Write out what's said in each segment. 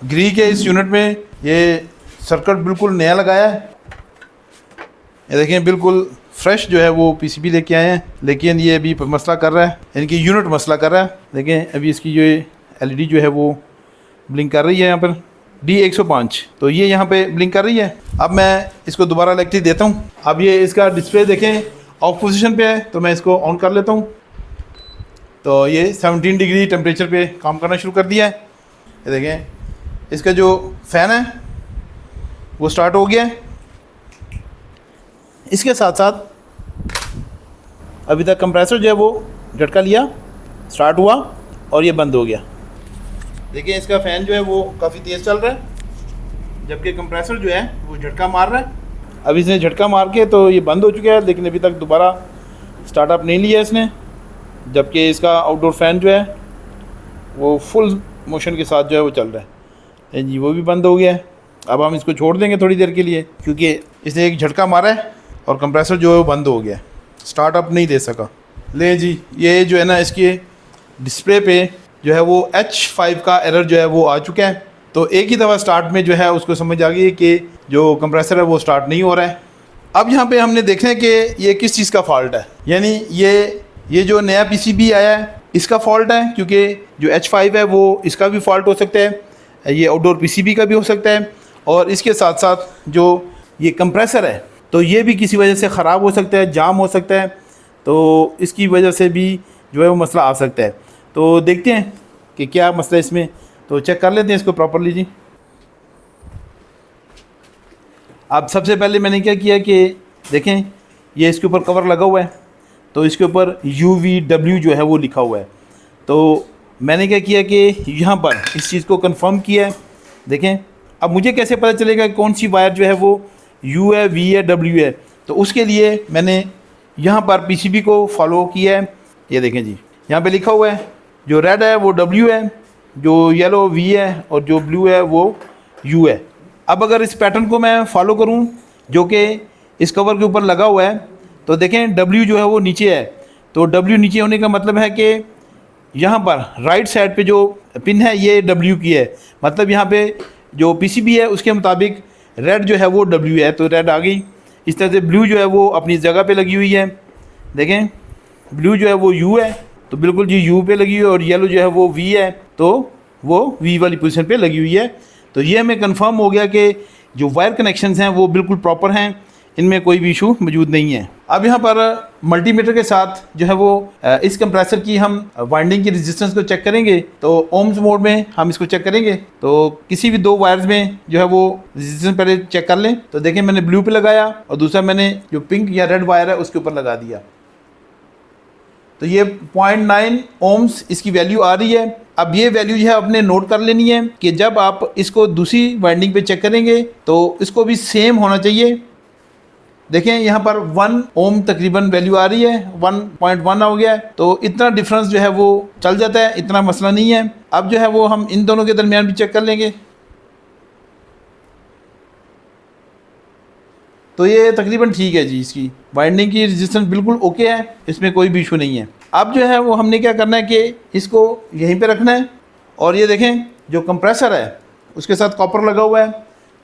ग्री के इस यूनिट में ये सर्किट बिल्कुल नया लगाया है। ये देखें बिल्कुल फ्रेश जो है वो पीसीबी लेके आए हैं, लेकिन ये अभी मसला कर रहा है, यानी कि यूनिट मसला कर रहा है। देखें अभी इसकी जो एलईडी जो है वो ब्लिंक कर रही है यहाँ पर D105, तो ये यहाँ पे ब्लिंक कर रही है। अब मैं इसको दोबारा इलेक्ट्रिक देता हूँ। अब ये इसका डिस्प्ले देखें ऑफ पोजीशन पे है, तो मैं इसको ऑन कर लेता हूँ। तो ये 17 डिग्री टेम्परेचर पे काम करना शुरू कर दिया है। ये देखें इसका जो फ़ैन है वो स्टार्ट हो गया है। इसके साथ साथ अभी तक कंप्रेसर जो है वो झटका लिया, स्टार्ट हुआ और ये बंद हो गया। देखिए इसका फ़ैन जो है वो काफ़ी तेज़ चल रहा है, जबकि कंप्रेसर जो है वो झटका मार रहा है। अभी इसने झटका मार के तो ये बंद हो चुका है, लेकिन अभी तक दोबारा स्टार्टअप नहीं लिया इसने। जबकि इसका आउटडोर फ़ैन जो है वो फुल मोशन के साथ जो है वो चल रहा है जी, वो भी बंद हो गया है। अब हम इसको छोड़ देंगे थोड़ी देर के लिए, क्योंकि इसने एक झटका मारा है और कंप्रेसर जो है वो बंद हो गया है, स्टार्टअप नहीं दे सका। ले जी, ये जो है ना इसके डिस्प्ले पे जो है वो H5 का एरर जो है वो आ चुका है। तो एक ही दफ़ा स्टार्ट में जो है उसको समझ आ गई कि जो कंप्रेसर है वो स्टार्ट नहीं हो रहा है। अब यहाँ पे हमने देखना है कि ये किस चीज़ का फॉल्ट है, यानी ये जो नया पीसीबी आया है इसका फॉल्ट है, क्योंकि जो H5 है वो इसका भी फॉल्ट हो सकता है, ये आउटडोर पीसीबी का भी हो सकता है, और इसके साथ साथ जो ये कंप्रेसर है तो ये भी किसी वजह से ख़राब हो सकता है, जाम हो सकता है, तो इसकी वजह से भी जो है वो मसला आ सकता है। तो देखते हैं कि क्या मसला इसमें, तो चेक कर लेते हैं इसको प्रॉपर्ली जी। अब सबसे पहले मैंने क्या किया कि देखें ये इसके ऊपर कवर लगा हुआ है, तो इसके ऊपर UVW जो है वो लिखा हुआ है। तो मैंने क्या किया कि यहाँ पर इस चीज़ को कंफर्म किया है। देखें अब मुझे कैसे पता चलेगा कौन सी वायर जो है वो U है, V है, W है, तो उसके लिए मैंने यहाँ पर PCB को फॉलो किया है। ये देखें जी, यहाँ पे लिखा हुआ है जो रेड है वो W है, जो येलो V है, और जो ब्लू है वो U है। अब अगर इस पैटर्न को मैं फॉलो करूं जो कि इस कवर के ऊपर लगा हुआ है, तो देखें W जो है वो नीचे है, तो W नीचे होने का मतलब है कि यहाँ पर राइट साइड पे जो पिन है ये W की है, मतलब यहाँ पे जो PCB है उसके मुताबिक रेड जो है वो W है, तो रेड आ गई। इस तरह से ब्लू जो है वो अपनी जगह पे लगी हुई है। देखें ब्लू जो है वो U है, तो बिल्कुल जी U पे लगी हुई है, और येलो जो है वो V है, तो वो V वाली पोजीशन पे लगी हुई है। तो ये हमें कंफर्म हो गया कि जो वायर कनेक्शंस हैं वो बिल्कुल प्रॉपर हैं, इनमें कोई भी इशू मौजूद नहीं है। अब यहाँ पर मल्टीमीटर के साथ जो है वो इस कंप्रेसर की हम वाइंडिंग की रेजिस्टेंस को चेक करेंगे। तो ओम्स मोड में हम इसको चेक करेंगे, तो किसी भी दो वायर्स में जो है वो रेजिस्टेंस पहले चेक कर लें। तो देखें मैंने ब्लू पे लगाया और दूसरा मैंने जो पिंक या रेड वायर है उसके ऊपर लगा दिया, तो ये 0.9 ओम्स इसकी वैल्यू आ रही है। अब ये वैल्यू जो है आपने नोट कर लेनी है कि जब आप इसको दूसरी वाइंडिंग पे चेक करेंगे तो इसको भी सेम होना चाहिए। देखें यहाँ पर 1 ओम तकरीबन वैल्यू आ रही है, 1.1 हो गया है, तो इतना डिफरेंस जो है वो चल जाता है, इतना मसला नहीं है। अब जो है वो हम इन दोनों के दरमियान भी चेक कर लेंगे। तो ये तकरीबन ठीक है जी, इसकी वाइंडिंग की रेजिस्टेंस बिल्कुल ओके है, इसमें कोई भी इशू नहीं है। अब जो है वो हमने क्या करना है कि इसको यहीं पे रखना है, और ये देखें जो कंप्रेसर है उसके साथ कॉपर लगा हुआ है,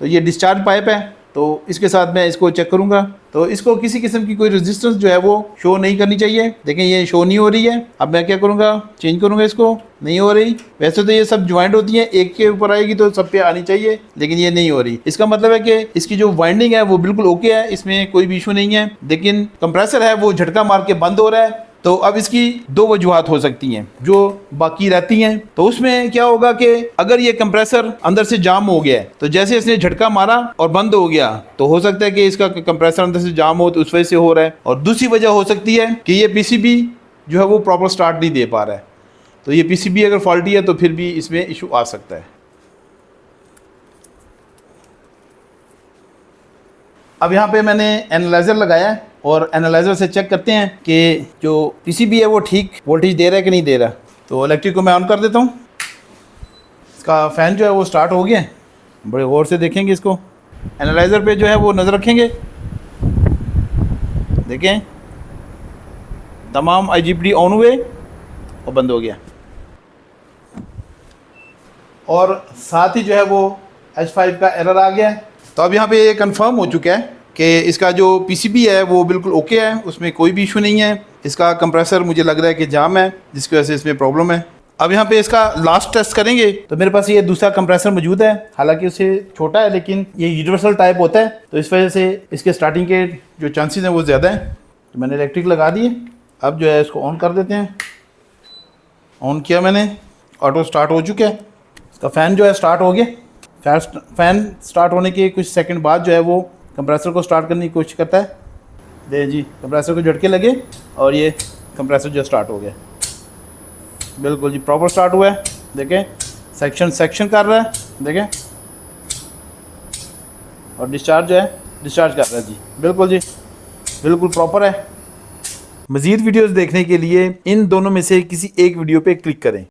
तो ये डिस्चार्ज पाइप है, तो इसके साथ मैं इसको चेक करूंगा। तो इसको किसी किस्म की कोई रेजिस्टेंस जो है वो शो नहीं करनी चाहिए। देखें ये शो नहीं हो रही है। अब मैं क्या करूंगा, चेंज करूंगा, इसको नहीं हो रही। वैसे तो ये सब ज्वाइंट होती है, एक के ऊपर आएगी तो सब पे आनी चाहिए, लेकिन ये नहीं हो रही। इसका मतलब है कि इसकी जो वाइंडिंग है वो बिल्कुल ओके है, इसमें कोई भी इशू नहीं है, लेकिन कंप्रेसर है वो झटका मार के बंद हो रहा है। तो अब इसकी दो वजूहात हो सकती हैं जो बाकी रहती हैं। तो उसमें क्या होगा कि अगर ये कंप्रेसर अंदर से जाम हो गया है, तो जैसे इसने झटका मारा और बंद हो गया, तो हो सकता है कि इसका कंप्रेसर अंदर से जाम हो, तो उस वजह से हो रहा है। और दूसरी वजह हो सकती है कि ये पीसीबी जो है वो प्रॉपर स्टार्ट नहीं दे पा रहा है। तो ये पीसीबी अगर फॉल्टी है तो फिर भी इसमें इशू आ सकता है। अब यहाँ पे मैंने एनालाइज़र लगाया है, और एनालाइज़र से चेक करते हैं कि जो पीसीबी है वो ठीक वोल्टेज दे रहा है कि नहीं दे रहा। तो इलेक्ट्रिक को मैं ऑन कर देता हूँ। इसका फ़ैन जो है वो स्टार्ट हो गया है। बड़े गौर से देखेंगे इसको, एनालाइज़र पे जो है वो नज़र रखेंगे। देखें तमाम IGBT ऑन हुए और बंद हो गया, और साथ ही जो है वो H5 का एरर आ गया है। तो अब यहाँ पे ये कंफर्म हो चुका है कि इसका जो PCB है वो बिल्कुल ओके है, उसमें कोई भी इशू नहीं है। इसका कंप्रेसर मुझे लग रहा है कि जाम है, जिसकी वजह से इसमें प्रॉब्लम है। अब यहाँ पे इसका लास्ट टेस्ट करेंगे। तो मेरे पास ये दूसरा कंप्रेसर मौजूद है, हालांकि उससे छोटा है लेकिन ये यूनिवर्सल टाइप होता है, तो इस वजह से इसके स्टार्टिंग के जो चांसेस हैं वो ज़्यादा हैं। तो मैंने इलेक्ट्रिक लगा दिए। अब जो है इसको ऑन कर देते हैं। ऑन किया मैंने, ऑटो स्टार्ट हो चुका है। इसका फ़ैन जो है स्टार्ट हो गया। फ़ैन स्टार्ट होने के कुछ सेकंड बाद जो है वो कंप्रेसर को स्टार्ट करने की कोशिश करता है। दे जी, कंप्रेसर को झटके लगे और ये कंप्रेसर जो स्टार्ट हो गया। बिल्कुल जी प्रॉपर स्टार्ट हुआ है। देखें सेक्शन कर रहा है, देखें। और डिस्चार्ज जो है डिस्चार्ज कर रहा है जी, बिल्कुल जी, बिल्कुल प्रॉपर है। मज़ीद वीडियोस देखने के लिए इन दोनों में से किसी एक वीडियो पे क्लिक करें।